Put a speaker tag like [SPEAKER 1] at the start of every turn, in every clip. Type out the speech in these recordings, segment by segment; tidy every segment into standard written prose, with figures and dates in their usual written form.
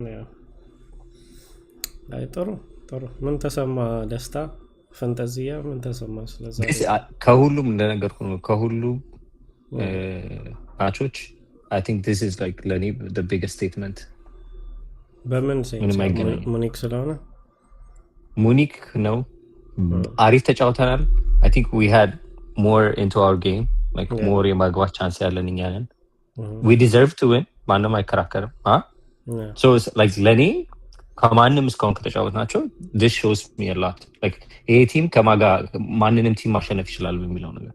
[SPEAKER 1] ያ አይ ጥሩ ጥሩ። ምን ተሰማ? ደስታ ፈንጠዚያ ምን ተሰማ? ስለዛ
[SPEAKER 2] ከሁሉም እንደነገርኩ ነው። ከሁሉም ማቾች I think this is like ለኔ the biggest statement።
[SPEAKER 1] በምን ሙኒክ ስለሆነ
[SPEAKER 2] ሙኒክ ነው። አሪፍ ተጫውተናል። I think we had more into our game, like more የማግባት ቻንስ ያለን እኛ ነን። we deserve to win። ማንም አይከራከርም። so it's like ለኔ ከማንም እስካሁን ከተጫወትናቸው this shows me a lot, like ይሄ ቲም ከማጋ ማንንም ቲም ማሸነፍ ይችላል በሚለው ነገር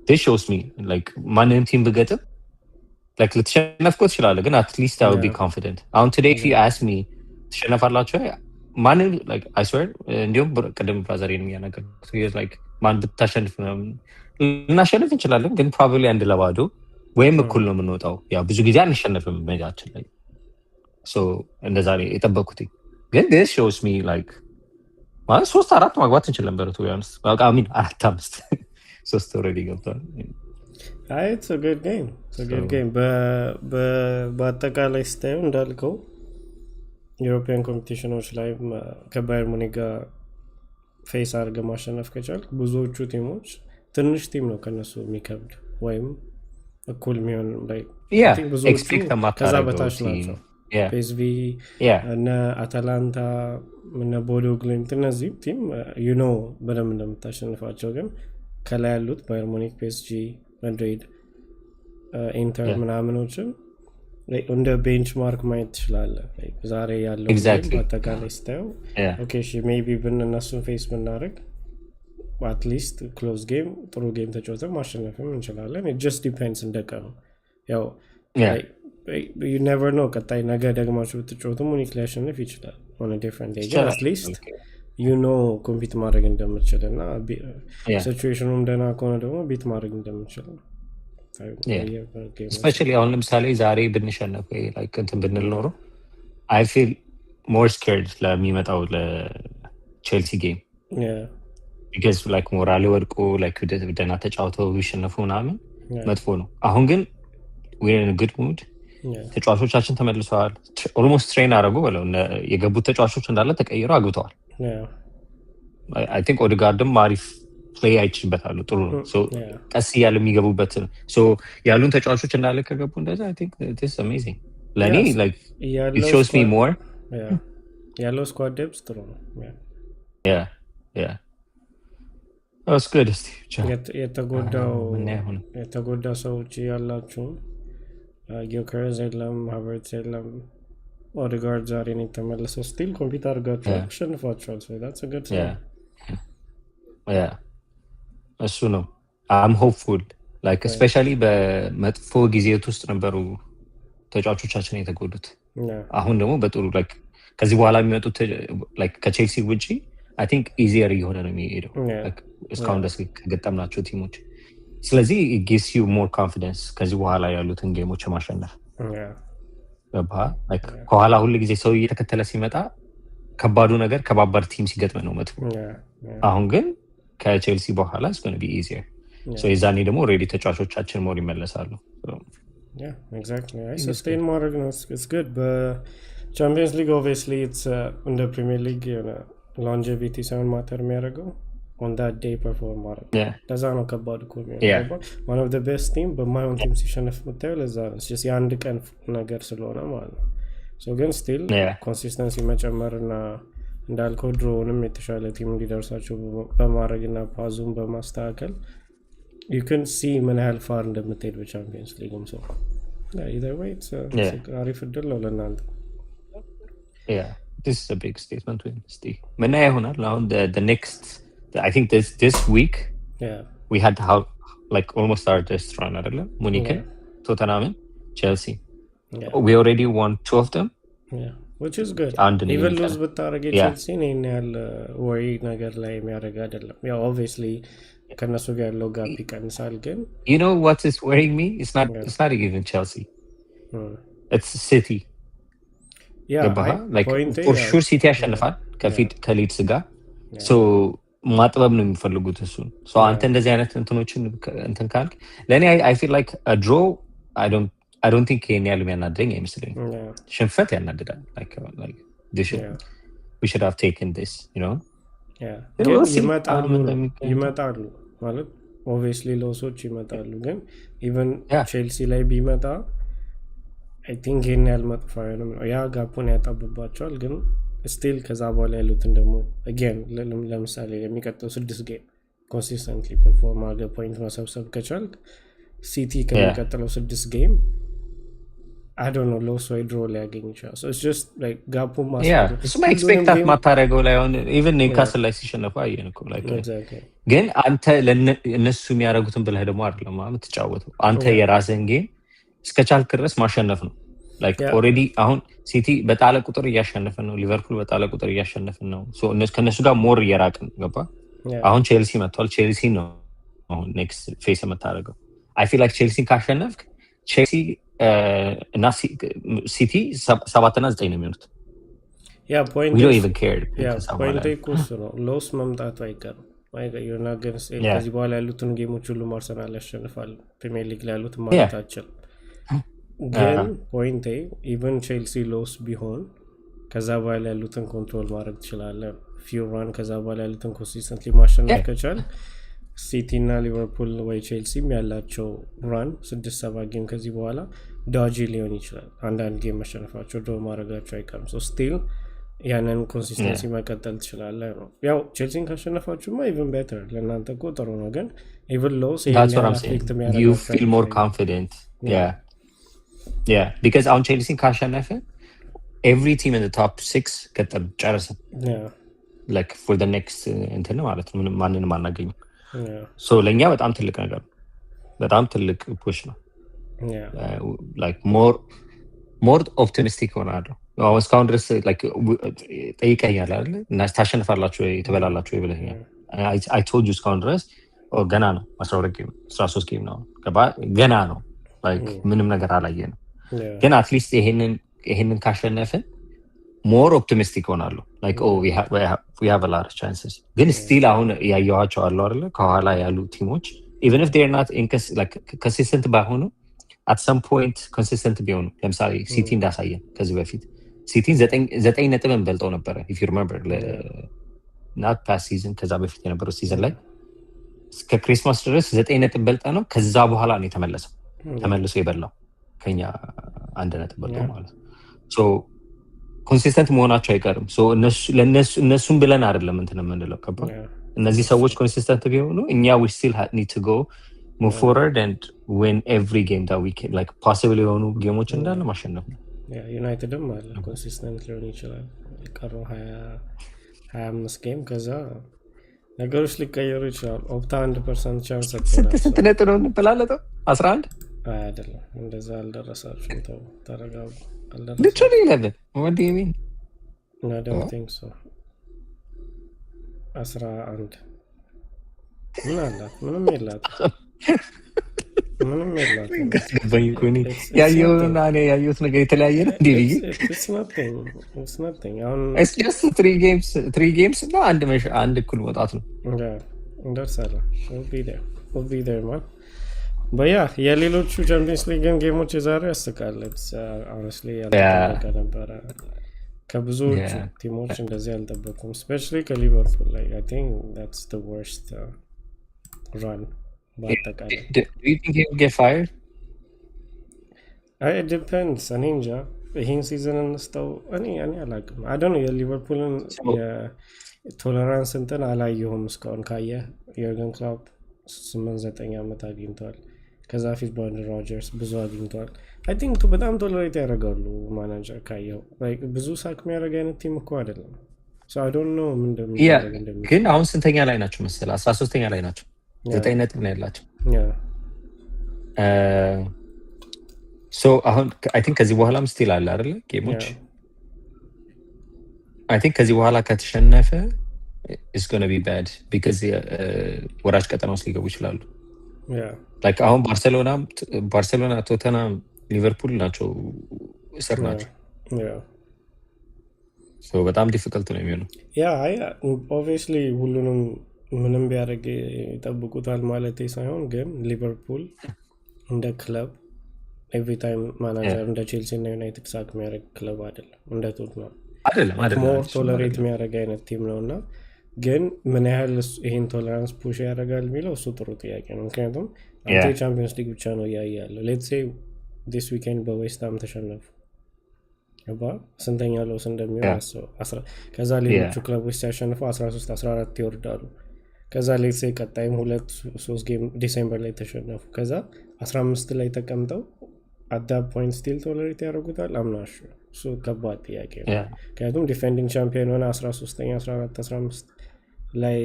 [SPEAKER 2] this shows me like ማንንም ቲም ብገጥም like ልትሸነፍኮ ትችላለህ ግን at least I will be confident። አሁን today if you ask me ትሸነፋላችሁ ማንም like I swear እንዲሁም ቀደም ብራዘሬን የሚያነገርኩት like ማን ብታሸንፍ ልናሸንፍ እንችላለን ግን probably አንድ ለባዶ ወይም እኩል ነው የምንወጣው። ያው ብዙ ጊዜ አንሸነፍም ሜዳችን ላይ so እንደዛ ነው የጠበቅኩት። ግን this shows me like ማለት 3-4 ማግባት እንችል ነበር to be honest። በቃ አሚን 4-5 3 already ገብቷል።
[SPEAKER 1] it's a good game, it's a good game። በአጠቃላይ ስታዩ እንዳልከው ዩሮፒያን ኮምፒቲሽኖች ላይ ከባየር ሙኒክ ጋር ፌስ አድርገህ ማሸነፍ ከቻልክ ብዙዎቹ ቲሞች ትንሽ ቲም ነው ከነሱ የሚከብድ ወይም እኩል የሚሆን ላይ ብዙዎቹ ከዛ በታች ናቸው። ፔስቪ እነ አታላንታ እነ ቦዶ ግሊምት እነዚህ ቲም ዩኖ በደንብ እንደምታሸንፋቸው ግን ከላይ ያሉት ባየር ሙኒክ፣ ፒኤስጂ፣ ማድሪድ፣ ኢንተር ምናምኖችን እንደ ቤንችማርክ ማየት ትችላለህ። ዛሬ ያለው በአጠቃላይ ስታየው ኦኬ እሺ ሜቢ እነሱን ፌስ ብናደርግ አትሊስት ክሎዝ ጌም ጥሩ ጌም ተጫውተን ማሸነፍም እንችላለን። it just depends እንደቀኑ ያው you never know ቀጣይ ነገ ደግማችሁ ብትጫወቱ ሙኒክ ሊያሸንፍ ይችላል on a different day ግን at least you know ኮምፒት ማድረግ እንደምትችል እና ሲቹዌሽኑም ደህና ከሆነ ደግሞ ቢት ማድረግ እንደምትችል
[SPEAKER 2] especially አሁን ለምሳሌ ዛሬ ብንሸነፍ like እንትን ብንል ኖሮ I feel more scared ለሚመጣው ለቼልሲ ጌም because like ሞራሌ ወድቆ like ደህና ተጫውተው ቢሸነፉ ምናምን መጥፎ ነው። አሁን ግን we're in a good mood። ተጫዋቾቻችን ተመልሰዋል። ኦልሞስት ትሬን አደረጉ ብለው የገቡት ተጫዋቾች እንዳለ ተቀይረው አግብተዋል። I think ኦዴጋርድም አሪፍ ፕሌይ አይችልበታሉ። ጥሩ ነው። ቀስ እያለ የሚገቡበት ያሉን ተጫዋቾች እንዳለ ከገቡ እንደዛ I think it is amazing። ለእኔ like it shows me more
[SPEAKER 1] ያለው ስኳድ ዴፕዝ ጥሩ ነው።
[SPEAKER 2] yeah that's good። እስቲ
[SPEAKER 1] የተጎዳ ሰዎች ያላችሁ ጊዮከረስ የለም፣ ሃቨርትዝ የለም፣ ኦዴጋርድ ዛሬ ነው የተመለሰው። ስቲል ኮምፒውተር አድርጋችሁ አሸንፏቸዋል። so that's a good sign።
[SPEAKER 2] እሱ ነው I'm hopeful like especially በመጥፎ ጊዜት ውስጥ ነበሩ ተጫዋቾቻችን የተጎዱት። አሁን ደግሞ በጥሩ like ከዚህ በኋላ የሚመጡት like ከቼልሲ ውጪ I think easier እየሆነ ነው የሚሄደው እስካሁን ድረስ ከገጠምናቸው ቲሞች። ስለዚህ it gives you more confidence ከዚህ በኋላ ያሉትን ጌሞች ማሸነፍ። like ከኋላ ሁሉ ጊዜ ሰው እየተከተለ ሲመጣ ከባዱ ነገር ከባባድ ቲም ሲገጥም ነው መጥፎ። አሁን ግን ከቼልሲ በኋላ it's going to be easier so የዛኔ ደግሞ ኦልሬዲ ተጫዋቾቻችን ሞር ይመለሳሉ።
[SPEAKER 1] exactly sustain ማድረግ ነው it's good። በቻምፒየንስ ሊግ obviously it's in the Premier League longevity ሳይሆን ማተር የሚያደርገው on that day perform ማድረግ ለዛ ነው ከባድ እኮ የሚሆነው። one of the best team በማይሆን ቲም ሲሸነፍ የምታየው ለዛ ነው just የአንድ ቀን ነገር ስለሆነ ማለት ነው። so ግን still consistency መጨመርና እንዳልከው ድሮውንም የተሻለ ቲም እንዲደርሳቸው በማድረግና ፓዙን በማስተካከል you can see ምን ያህል ፋር እንደምትሄድ በቻምፒየንስ ሊግም ሰው either way it's አሪፍ እድል ነው ለእናንተ።
[SPEAKER 2] this is a big statement win Steve። ምን ይሆናል አሁን the next I think this week we had how like almost our best run አይደለም ሙኒክ፣ ቶተንሃም፣ ቼልሲ we already won 2 of them
[SPEAKER 1] which is good። even lose ብታረግ ቼልሲ ነኝ ያለ ወይ ነገር ላይ የሚያደርግ አይደለም። ያው obviously ከነሱ ጋር ያለው ጋፕ ይቀንሳል ግን
[SPEAKER 2] you know what is worrying me it's not even Chelsea it's City like for sure City ያሸንፋል ከፊት ከሊድስ ጋር so ማጥበብ ነው የሚፈልጉት እሱን so አንተ እንደዚህ አይነት እንትኖችን እንትን ካልክ ለኔ I feel like a draw I don't I don't think ይሄን ያህል የሚያናድደኝ አይመስለኝም። ሽንፈት ያናድዳል። we should have taken this, you know.
[SPEAKER 1] ይመጣሉ ማለት ኦብቪየስሊ ሎሶች ይመጣሉ፣ ግን ኢቨን ቼልሲ ላይ ቢመጣ አይ ቲንክ ይሄን ያህል መጥፎ አይሆንም ነው። ያ ጋፑን ያጣብባቸዋል፣ ግን ስቲል ከዛ በኋላ ያሉትን ደግሞ አጌን ለምሳሌ የሚቀጥለው 6 ጌም ኮንሲስተንትሊ ፐርፎርም አድርገህ ፖይንት መሰብሰብ ከቻልክ ሲቲ ከሚቀጥለው 6 ጌም I don't know ሎስ ወይ ድሮ ሊያገኝ ይችላል። so it's just like ጋፑን
[SPEAKER 2] ማስፋት እሱማ ኤክስፔክት ማታረገው ላይ አሁን ኢቨን ኒውካስል ላይ ሲሸነፉ አየን እኮ like ግን አንተ ለነሱ የሚያደርጉትን ብለህ ደግሞ አይደለም የምትጫወተው። አንተ የራስህን ጌም እስከቻልክ ድረስ ማሸነፍ ነው። like already አሁን ሲቲ በጣለ ቁጥር እያሸነፈን ነው፣ ሊቨርፑል በጣለ ቁጥር እያሸነፈን ነው። so ከነሱ ጋር ሞር እየራቅን ገባ። አሁን ቼልሲ መጥቷል። ቼልሲ ነው አሁን ኔክስት ፌስ የምታደርገው። I feel like ቼልሲን ካሸነፍክ ቼልሲ እና ሲቲ 7 እና 9 ነው የሚሆኑት።
[SPEAKER 1] ፖይንት ኮስ ነው ሎስ መምጣቱ አይቀርም። ከዚህ በኋላ ያሉትን ጌሞች ሁሉ አርሰናል ያሸንፋል። ፕሪሚየር ሊግ ላይ ያሉትን ማለት አልችልም፣ ግን ፖይንቴ ኢቨን ቼልሲ ሎስ ቢሆን ከዛ በኋላ ያሉትን ኮንትሮል ማድረግ ትችላለህ። ፊው ራን ከዛ በኋላ ያሉትን ኮንሲስተንትሊ ማሸነፍ ከቻል ሲቲ እና ሊቨርፑል ወይ ቼልሲም ያላቸው ራን 6-7 ጌም ከዚህ በኋላ ዳጂ ሊሆን ይችላል። አንዳንድ ጌም መሸነፋቸው ድሮ ማድረጋቸው አይቀርም። ሶ ስቲል ያንን ኮንሲስተንሲ መቀጠል ትችላለህ ነው። ያው ቼልሲን ካሸነፋችሁማ ኢቨን ቤተር ለእናንተ እኮ ጥሩ ነው፣ ግን ኢቨን ሎስ
[SPEAKER 2] you feel more confident. yeah because አሁን ቼልሲን ካሸነፈ every team in the top 6 ቀጥል ጨረሰ like for the next እንትን ማለት ነው። ምንም ማንንም አናገኝም። ሶ ለኛ በጣም ትልቅ ነገር ነው፣ በጣም ትልቅ ፑሽ ነው። like more optimistic ሆናለሁ። አሁን እስካሁን ድረስ like ጠይቀኛል አይደል እና ታሸንፋላችሁ ወይ ትበላላችሁ ወይ ብለኛል። I told you እስካሁን ድረስ ገና ነው 12 ጌም 13 ጌም ነው ገና ነው like ምንም ነገር አላየንም። ግን አትሊስት ይሄንን ካሸነፍን ሞር ኦፕቲሚስቲክ ሆናለሁ like we have a lot of chances። ግን ስቲል አሁን ያየኋቸው አሉ አይደል ከኋላ ያሉ ቲሞች even if they're not like consistent ባይሆኑ at some point consistent ቢሆኑ ለምሳሌ ሲቲ እንዳሳየን ከዚህ በፊት ሲቲን 9 ነጥብ እንበልጠው ነበረ if you remember not past season ከዛ በፊት የነበረው ሲዝን ላይ እስከ ክሪስማስ ድረስ 9 ነጥብ በልጠ ነው። ከዛ በኋላ ነው ተመልሶ የበላው ከኛ 1 ነጥብ በልጠው ማለት so ኮንሲስተንት መሆናቸው አይቀርም። ሶ እነሱም ብለን አይደለም እንትን የምንለው ከባ እነዚህ ሰዎች ኮንሲስተንት ቢሆኑ እኛ we still need to go move forward and win every game that we can like possible የሆኑ ጌሞች እንዳለ ማሸነፍ ነው።
[SPEAKER 1] ዩናይትድም አለ ኮንሲስተንት ሊሆን ይችላል። የቀረው 25 ጌም ከዛ ነገሮች ሊቀየሩ ይችላል። ኦፕታ 1% ቻንስ አጥቷል።
[SPEAKER 2] ስንት ነጥብ ነው እንበላለጠው? 11
[SPEAKER 1] አይደለም እንደዛ አልደረሳችሁም። ተረጋጉ።
[SPEAKER 2] literally 11 what do you mean?
[SPEAKER 1] I don't think so 11 ምን አላት? ምንም የላትም።
[SPEAKER 2] ያየሁት ነገር የተለያየ ነው እንዴ?
[SPEAKER 1] it's nothing አሁን
[SPEAKER 2] it's just 3 games እና አንድ እኩል መውጣት ነው።
[SPEAKER 1] እንደርሳለን። we'll be there man በያ የሌሎቹ ቻምፒየንስ ሊግ ጌሞች የዛሬ ያስቃል። honestly ያልተጠበቀ ነበረ። ከብዙዎቹ ቲሞች እንደዚህ አልጠበቁም፣ especially ከሊቨርፑል ላይ I think that's the worst run በአጠቃላይ።
[SPEAKER 2] Do you think he will get fired?
[SPEAKER 1] It depends። እኔ እንጃ ይህን ሲዝን እንስተው እኔ አላውቅም። I don't know የሊቨርፑልን የቶለራንስ እንትን አላየሁም እስካሁን። ካየህ የርገን ክሎፕ 8-9 ዓመት አግኝተዋል። ከዛ ፊት ብራንደን ሮጀርስ ብዙ አግኝተዋል። አይ ቲንክ በጣም ቶለሬት ያደርጋሉ። ማናጀር ካየው ብዙ ሳክ የሚያደርግ አይነት ቲም እኮ አይደለም። አይ ዶንት ኖ ምን እንደሚያደርግ።
[SPEAKER 2] ግን አሁን ስንተኛ ላይ ናቸው መሰለህ? 13ኛ ላይ ናቸው። 9 ነጥብ ነው ያላቸው። አሁን አይ ቲንክ ከዚህ በኋላም ስቲል አለ አይደል ጌሞች። አይ ቲንክ ከዚህ በኋላ ከተሸነፈ it's going to be bad because ወራጅ ቀጠና ውስጥ ሊገቡ ይችላሉ። like አሁን ባርሴሎና ቶተንሃም ሊቨርፑል ናቸው እስር ናቸው። so በጣም ዲፊከልት ነው የሚሆነው።
[SPEAKER 1] obviously ሁሉንም ምንም ቢያደርግ ይጠብቁታል ማለት ሳይሆን ግን ሊቨርፑል እንደ ክለብ ኤቭሪ ታይም ማናጀር እንደ ቼልሲ እና ዩናይትድ ሳክ የሚያደርግ ክለብ አይደለም። እንደ ቶትናም
[SPEAKER 2] አይደለም
[SPEAKER 1] ሞር ቶለሬት የሚያደርግ አይነት ቲም ነው እና ግን ምን ያህል ይህን ቶለራንስ ፑሽ ያደርጋል የሚለው እሱ ጥሩ ጥያቄ ነው። ምክንያቱም አንተ የቻምፒዮንስ ሊግ ብቻ ነው እያየ ያለው። ሌትስ ሴይ ዲስ ዊኬንድ በዌስትሃም ተሸነፉ ስንተኛ ለውስ እንደሚሆን አስበው። ከዛ ሌሎቹ ክለቦች ሲያሸንፉ 13 14 ይወርዳሉ። ከዛ ሌትስ ሴይ ቀጣይም 2-3 ጌም ዲሴምበር ላይ ተሸነፉ። ከዛ 15 ላይ ተቀምጠው አት ዳት ፖይንት ስቲል ቶለሬት ያደርጉታል? አምናሹ እሱ ከባድ ጥያቄ ነው። ምክንያቱም ዲፌንዲንግ ቻምፒዮን ሆነ 13ኛ 14 15 ላይ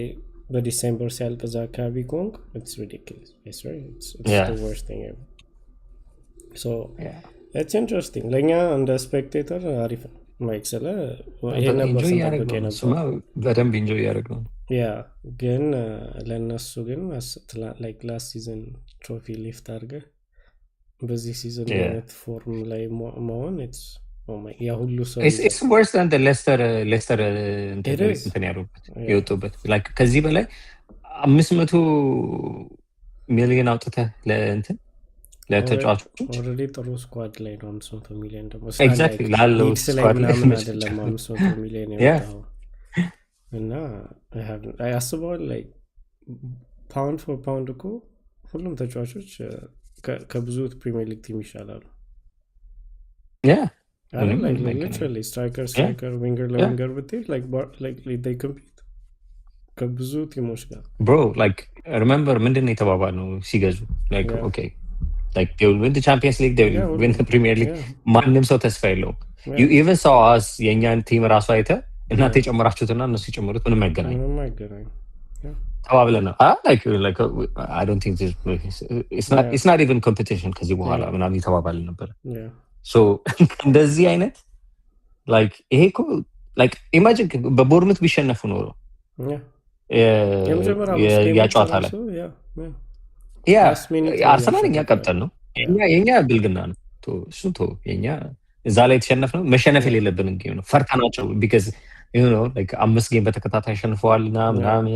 [SPEAKER 1] በዲሴምበር ሲያልቅ እዛ አካባቢ ኮንክ ኢትስ ሪዲኩለስ ኢትስ ዘ ወርስት ቲንግ ኤቨር። ሶ ኢትስ ኢንትረስቲንግ ለእኛ እንደ ስፔክቴተር አሪፍ ነው ማይክ ስለ ይሄ ነበር ስንጠብቅ ነበር
[SPEAKER 2] በደንብ ኢንጆይ ያደረግ ነው።
[SPEAKER 1] ያ ግን ለእነሱ ግን ላይክ ላስት ሲዝን ትሮፊ ሊፍት አድርገህ በዚህ ሲዝን አይነት ፎርም ላይ መሆን ያ ሁሉ ሰው
[SPEAKER 2] it's worse than the Leicester እንትን ያሉበት የወጡበት like ከዚህ በላይ 500 ሚሊዮን አውጥተህ ለእንትን ለተጫዋቾች
[SPEAKER 1] ኦልሬዲ ጥሩ ስኳድ ላይ ነው 500 ሚሊዮን ደግሞ
[SPEAKER 2] exactly ላለው
[SPEAKER 1] ስኳድ ላይ አይደለም 500 ሚሊዮን ያወጣው እና አስበዋል ላይ ፓውንድ ፎር ፓውንድ እኮ ሁሉም ተጫዋቾች ከብዙ ፕሪሚየር ሊግ ቲም ይሻላሉ። literally striker winger ለዊንገር ብትሄድ like they compete ከብዙ ቲሞች ጋር
[SPEAKER 2] bro like remember ምንድነው የተባባልነው ሲገዙ like okay like they will win the Champions League, they will win the Premier League. ማንም ሰው ተስፋ የለውም። you even saw us የኛን ቲም ራሱ አይተህ እናንተ የጨመራችሁትና እነሱ የጨመሩት ምንም አይገናኝ ተባብለን ነው like I don't think it's not even competition ከዚህ በኋላ ምናምን የተባባልን ነበር። so እንደዚህ አይነት like ይሄ እኮ like imagine በቦርንመት ቢሸነፉ ኖሮ ያጫዋታ ላይ አርሰናል እኛ ቀብጠን ነው የኛ ብልግና ነው እሱን የኛ እዛ ላይ የተሸነፍነው መሸነፍ የሌለብን ጌም ነው። ፈርተናቸው because you know like 5 ጌም በተከታታይ አሸንፈዋልና ምናምን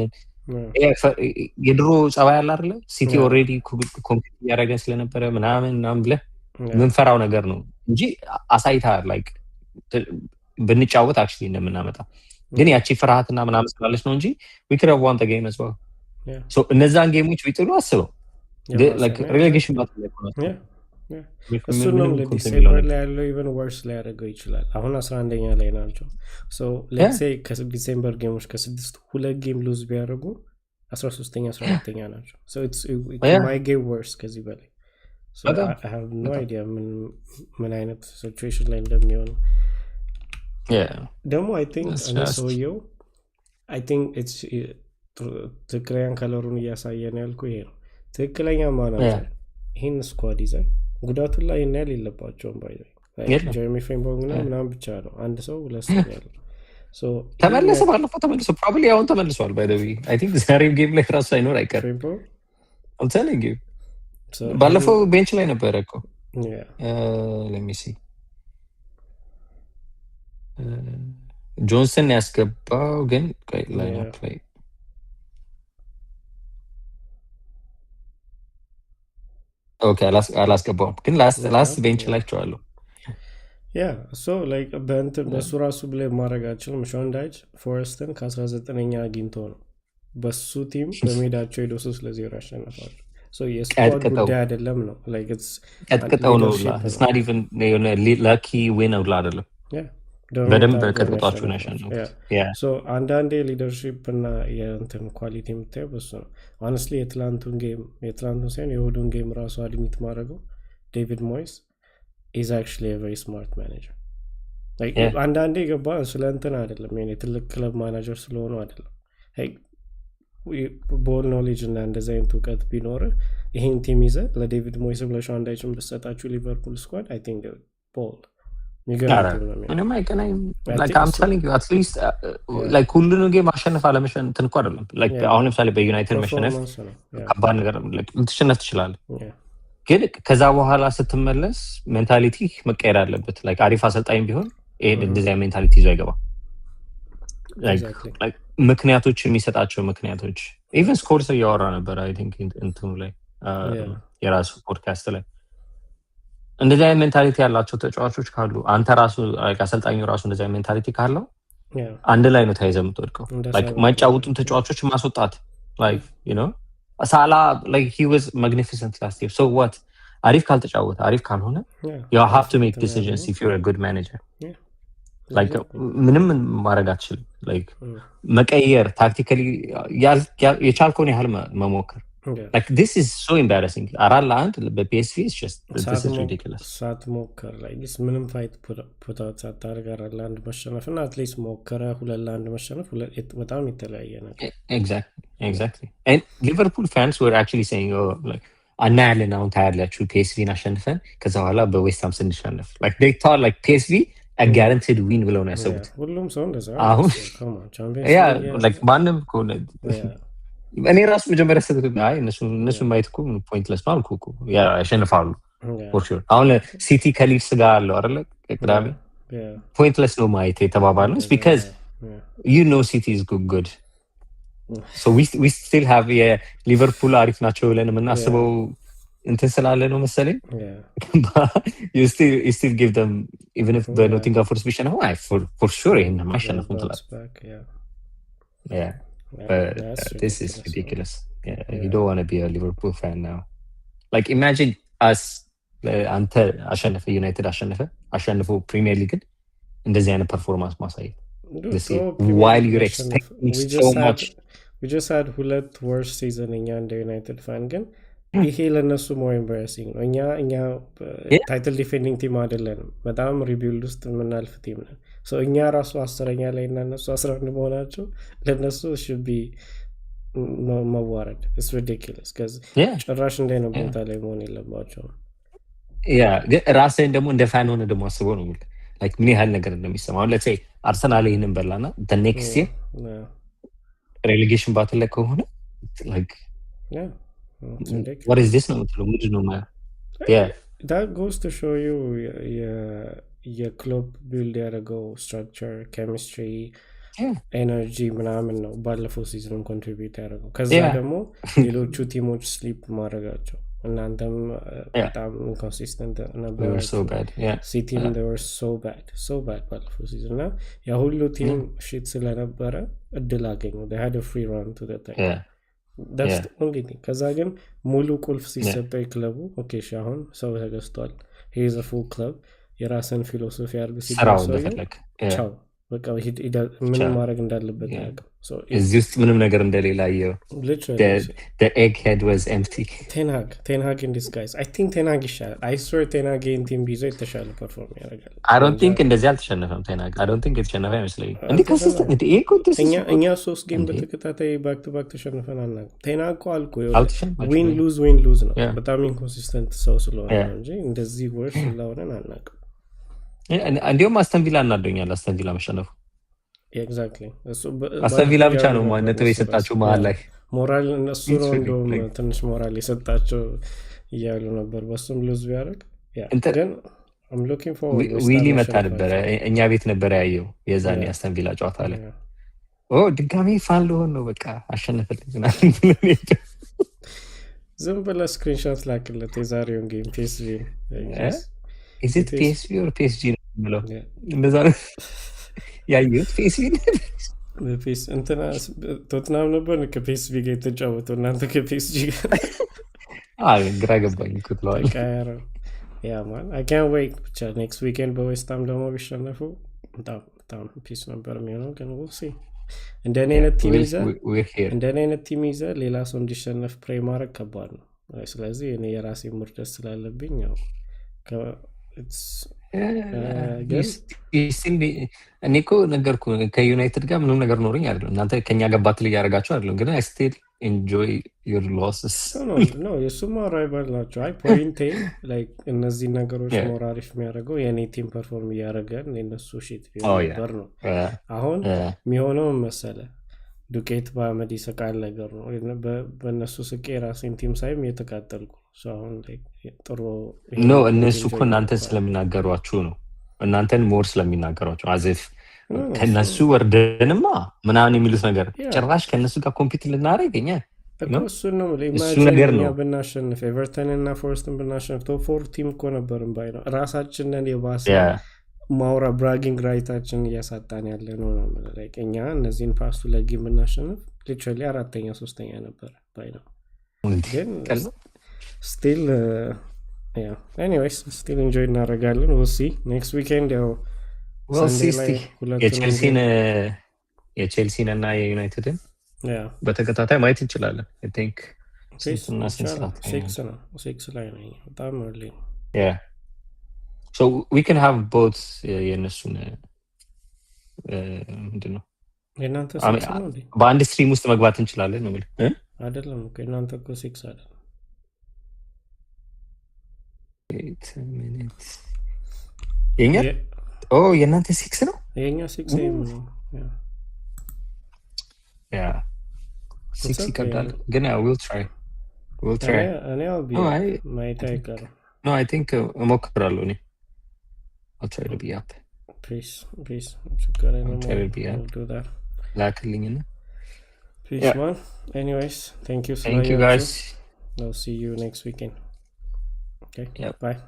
[SPEAKER 2] የድሮ ጸባይ አለ አይደለ ሲቲ ኦልሬዲ ኮምፒት ያደረገ ስለነበረ ምናምን ብለህ ምንፈራው ነገር ነው እንጂ አሳይታ like ብንጫወት actually እንደምናመጣ ግን ያቺ ፍርሃትና ምናምን ስላለች ነው እንጂ we could have won the game as well. so እነዛን ጌሞች ቢጥሉ አስበው like relegation battle ላይ ነው
[SPEAKER 1] እሱ ነው ለዲሴምበር ላይ ያለው ኢቨን ወርስ ላይ ያደርገው ይችላል። አሁን 11ኛ ላይ ናቸው። so let's say ከዲሴምበር ጌሞች ከ6 2 ጌም ሉዝ ቢያደርጉ 13ኛ 14ኛ ናቸው። so it might get worse ከዚህ በላይ so I have no idea ምን አይነት ሲቹዌሽን ላይ እንደሚሆን ደግሞ I think ሰውየው I think it's ትክክለኛ ከለሩን እያሳየን ያልኩ ይሄ ነው ትክክለኛ ማናጀር ይህን ስኳድ ይዘን ጉዳቱን ላይ እናያል የለባቸውም ባይዘ ጀርሚ ፍሬምቦርግ ምናምን ብቻ ነው አንድ ሰው ለሰው ያለው
[SPEAKER 2] ተመለሰ ባለፈው ተመልሶ probably አሁን ተመልሷል by the way I think ዛሬም ጌም ላይ ራሱ አይኖር አይቀርም I'm telling you ባለፈው ቤንች ላይ ነበረ እኮ let me see ጆንሰን ያስገባው ግን ላይን ላይ ኦኬ አላስገባውም ግን ላስት ቤንች ላይ ቻለሁ
[SPEAKER 1] so like በሱ ራሱ ብለ ማድረግ አልችልም። ሾንዳይች ፎረስትን ከ19ኛ አግኝቶ ነው በሱ ቲም በሜዳቸው ሄዶ 3-0 ያሸነፋሉ። so የስኳድ ጉዳይ አይደለም ነው like it's
[SPEAKER 2] ቀጥቅጠው ነው it's not even lucky win አውላ አይደለም በደንብ ቀጥቅጧቸው ነው ያሸነፉት።
[SPEAKER 1] so አንዳንዴ ሊደርሺፕ እና የእንትን ኳሊቲ የምታየው በሱ ነው። honestly የትላንቱን ሳይሆን የእሁዱን ጌም ራሱ አድሚት ማድረገው ዴቪድ ሞይስ is actually a very smart manager like አንዳንዴ ገባ ስለ እንትን አይደለም የኔ ትልቅ ክለብ ማናጀር ስለሆነ አይደለም ቦል ኖሌጅ እና እንደዚህ አይነት እውቀት ቢኖር ይሄን ቲም ይዘህ ለዴቪድ ሞይስ ብለሽ አንዳይችም በሰጣችሁ ሊቨርፑል ስኳድ I think they bold
[SPEAKER 2] ምንም አይገናኝም like I'm telling you at least like ሁሉንም ጌም ማሸነፍ አለመሸነፍ እንትን እኮ አይደለም like አሁን ለምሳሌ በዩናይትድ መሸነፍ ከባድ ነገር ልትሸነፍ ትችላለህ ግን ከዛ በኋላ ስትመለስ ሜንታሊቲ መቀየር አለበት like አሪፍ አሰልጣኝ ቢሆን ይሄን እንደዚህ ሜንታሊቲ ይዞ አይገባ like ምክንያቶች የሚሰጣቸው ምክንያቶች even ስኮርስ እያወራ ነበር I think እንትኑ ላይ የራሱ ፖድካስት ላይ እንደዚህ አይነት ሜንታሊቲ ያላቸው ተጫዋቾች ካሉ አንተ ራሱ አሰልጣኙ ራሱ እንደዚህ አይነት ሜንታሊቲ ካለው አንድ ላይ ነው ተያይዘህ የምትወድቀው። ማይጫወቱን ተጫዋቾች ማስወጣት like you know ሳላ like he was magnificent last year, so what? አሪፍ ካልተጫወተ አሪፍ ካልሆነ you have to make decisions if you're a good manager. like ምንም ማድረግ አትችልም። like መቀየር ታክቲካሊ የቻልከውን ያህል መሞከር like this is so embarrassing. አራት ለአንድ በፒኤስቪ is just this is ridiculous.
[SPEAKER 1] ሳትሞክር like ምንም ፋይት ፑት አውት ሳታደርግ አራት ለአንድ መሸነፍ እና አትሊስት ሞከረ ሁለት ለአንድ መሸነፍ በጣም የተለያየ ነገር።
[SPEAKER 2] exactly and Liverpool fans were actually saying oh like እናያለን አሁን ታያላችሁ ፒኤስቪን አሸንፈን ከዛ በኋላ በዌስትሃም ስንሸነፍ like they thought like PSV a guaranteed win ብለው ነው ያሰቡት።
[SPEAKER 1] ሁሉም ሰው እንደዛ
[SPEAKER 2] አሁን like ማንም ከሆነ እኔ ራሱ መጀመሪያ አይ እነሱ ማየት እኮ ፖይንትለስ ነው አልኩ እኮ ያሸንፋሉ for sure። አሁን ሲቲ ከሊድስ ጋር አለው አይደለ ቅዳሜ ፖይንትለስ ነው ማየት የተባባልነው because you know City is good. so we still have ሊቨርፑል አሪፍ ናቸው ብለን የምናስበው እንትን ስላለ ነው መሰለኝ you still give them even if the Nottingham Forest ቢሸነፉ for sure ይሄን ማሸነፍ እንትላል but this is ridiculous. You don't want to be a Liverpool fan now. like imagine us አንተ አሸነፈ ዩናይትድ አሸነፈ ፕሪሚየር ሊግ እንደዚህ አይነት ፐርፎርማንስ ማሳየት while you're expecting so much.
[SPEAKER 1] we just had ሁለት worst season እኛ እንደ ዩናይትድ ፋን ግን ይሄ ለነሱ more embarrassing ነው። እኛ ታይትል ዲፌንዲንግ ቲም አይደለንም፣ በጣም ሪቢልድ ውስጥ የምናልፍ ቲም ነን። እኛ ራሱ 10ኛ ላይ እና እነሱ 11 መሆናቸው ለነሱ should be መዋረድ is ridiculous cuz ጭራሽ እንደነ ቦታ ላይ መሆን የለባቸው።
[SPEAKER 2] ግን ራስህን ደግሞ እንደ ፋን ሆነ ደግሞ አስበው ነው like ምን ያህል ነገር እንደሚሰማው let's say አርሰናል ይሄንን በላና the next year relegation battle ላይ ከሆነ like what is this ነው ምንድን ነው
[SPEAKER 1] that goes to show you የክለብ ቢልድ ያደረገው ስትራክቸር ኬሚስትሪ ኤነርጂ ምናምን ነው ባለፈው ሲዝን ኮንትሪቢዩት ያደረገው። ከዛ ደግሞ ሌሎቹ ቲሞች ስሊፕ ማድረጋቸው እናንተም በጣም ኢንኮንሲስተንት ነበር። ሲቲም they were so bad ባለፈው ሲዝን እና ያ ሁሉ ቲም ሺት ስለነበረ እድል አገኙ they had a free run to the title. that's the only thing። ከዛ ግን ሙሉ ቁልፍ ሲሰጠው ክለቡ ኦኬ አሁን ሰው ተገዝቷል he is a full club የራስን ፊሎሶፊ አድርግ ሲቻው በቃ ምን ማድረግ እንዳለበት ያውቃል።
[SPEAKER 2] እዚህ ውስጥ ምንም ነገር እንደሌላ አየው። the egg head was empty.
[SPEAKER 1] Ten Hag in disguise. I think Ten Hag ይሻላል። I swear Ten Hag in team ቢዞ የተሻለ ፐርፎርም ያደርጋል።
[SPEAKER 2] I don't think እንደዚህ አልተሸነፈም Ten Hag. I don't think የተሸነፈ አይመስለኝም። እንዴ ኮንሲስተንት ይሄ ኮንሲስተንት
[SPEAKER 1] እኛ 3 ጌም በተከታታይ ባክ ቱ ባክ ተሸንፈን አናውቅም። Ten Hag አልኩ win lose ነው። በጣም ኢንኮንሲስተንት ሰው ስለሆነ እንጂ እንደዚህ ወርስ ስለሆነ አናውቅም።
[SPEAKER 2] እንዲሁም አስተን ቪላ እናደኛል። አስተን ቪላ መሸነፉ
[SPEAKER 1] ኤግዛክትሊ
[SPEAKER 2] አስተን ቪላ ብቻ ነው ነጥብ የሰጣቸው መሀል ላይ
[SPEAKER 1] ሞራል እነሱ ነው እንደውም ትንሽ ሞራል የሰጣቸው እያሉ ነበር። በሱም ሉዝ ቢያደርግ ግን I'm looking forward
[SPEAKER 2] ዊሊ መጣ ነበረ እኛ ቤት ነበር ያየው የዛኔ አስተን ቪላ ጨዋታ ላይ ድጋሜ ፋን ልሆን ነው በቃ አሸነፈልኝና
[SPEAKER 1] ዝም ብለህ ስክሪንሾት ላክለት የዛሬውን ጌም ፒኤስቪ
[SPEAKER 2] is it PSV or PSG ነው እንደዛ ነው ያየሁት። PSV
[SPEAKER 1] እንትና ቶትናም ነበር ከፒኤስቪ ጋር የተጫወተው እናንተ ከፒኤስጂ ጋር
[SPEAKER 2] ግራ ገባኝ እኮ ትለዋለህ።
[SPEAKER 1] man I can't wait ብቻ next weekend በዌስትሃም ደግሞ ቢሸነፉ በጣም ፒስ ነበር የሚሆነው። ግን we'll see እንደኔ አይነት ቲም ይዘህ ሌላ ሰው እንዲሸነፍ ፕሬ ማድረግ ከባድ ነው። ስለዚህ እኔ የራሴ ሙርደስ ስላለብኝ ያው
[SPEAKER 2] እኔ እኮ ነገርኩ ከዩናይትድ ጋር ምንም ነገር ኖረኝ አይደለም። እናንተ ከኛ ጋር ባትል እያደረጋችሁ አይደለም፣ ግን I still enjoy your losses.
[SPEAKER 1] no የሱማ ራይቫል ናቸው። አይ ፖይንቴ like እነዚህ ነገሮች ሞር አሪፍ የሚያደርገው የኔ ቲም ፐርፎርም እያደረገ የነሱ ሺት ቢሆን ነው። አሁን የሚሆነው መሰለ ዱቄት በአመድ ይሰቃል ነገር ነው። በእነሱ ስቄ ራሴን ቲም ሳይም እየተቃጠልኩ አሁን ጥሩ
[SPEAKER 2] ኖ እነሱ እኮ እናንተን ስለሚናገሯችሁ ነው። እናንተን ሞር ስለሚናገሯችሁ አዚፍ ከነሱ ወርደንማ ምናምን የሚሉት ነገር ጭራሽ ከነሱ ጋር ኮምፒት ልናደርግ እኛ
[SPEAKER 1] እኮ
[SPEAKER 2] ነው
[SPEAKER 1] እሱን ነው
[SPEAKER 2] እሱ ነገር
[SPEAKER 1] ኢማጂን
[SPEAKER 2] ነው።
[SPEAKER 1] ብናሸንፍ ኤቨርተን እና ፎረስትን ብናሸንፍ ቶፕ 4 ቲም እኮ ነበርን ባይ ነው። ራሳችንን የባሰ
[SPEAKER 2] ያ
[SPEAKER 1] ማውራ ብራጊንግ ራይታችን እያሳጣን ያለ ነው ነው like እኛ እነዚህን ፓስቱ ለጌም ብናሸንፍ ሊትራሊ አራተኛ ሶስተኛ ነበር ባይ ነው። ግን
[SPEAKER 2] ቀል ነው።
[SPEAKER 1] ስቲል ያ ኤኒዌይስ ስቲል ኢንጆይ እናደርጋለን። we'll see next weekend ያው
[SPEAKER 2] We'll
[SPEAKER 1] Sunday
[SPEAKER 2] see
[SPEAKER 1] ላይ
[SPEAKER 2] እስቲ
[SPEAKER 1] ሁለቱንም
[SPEAKER 2] የቼልሲን እና የዩናይትድን
[SPEAKER 1] ያ
[SPEAKER 2] በተከታታይ ማየት እንችላለን። I think
[SPEAKER 1] ፌስ
[SPEAKER 2] ስንትና ስንት ሰዓት ላይ ነው?
[SPEAKER 1] 6 ነው 6 ላይ ነው በጣም early ነው።
[SPEAKER 2] Yeah. So we can have both የእነሱን ምንድን ነው
[SPEAKER 1] የእናንተ
[SPEAKER 2] I mean,
[SPEAKER 1] 6 ነው እንዴ?
[SPEAKER 2] በአንድ ስትሪም ውስጥ መግባት እንችላለን ነው የምልህ።
[SPEAKER 1] አይደለም እኮ የእናንተ እኮ 6 አይደለም።
[SPEAKER 2] 8 minutes የኛ የእናንተ 6 ነው
[SPEAKER 1] የኛ 6 AM ነው።
[SPEAKER 2] ያ 6
[SPEAKER 1] okay.
[SPEAKER 2] ይከብዳል ግን we'll try
[SPEAKER 1] እኔ I'll be
[SPEAKER 2] No,
[SPEAKER 1] ማየት አይቀርም።
[SPEAKER 2] No, I think እሞክራለሁ እኔ I'll try to be up.
[SPEAKER 1] Peace ችግር የለም።
[SPEAKER 2] I'll try to be up.
[SPEAKER 1] I'll do that.
[SPEAKER 2] ላክልኝና
[SPEAKER 1] Peace
[SPEAKER 2] Yeah.
[SPEAKER 1] man. Anyways, thank you
[SPEAKER 2] Thank you
[SPEAKER 1] ስላያችሁ።
[SPEAKER 2] guys.
[SPEAKER 1] I'll see you next weekend. Okay.
[SPEAKER 2] Yep.
[SPEAKER 1] Bye.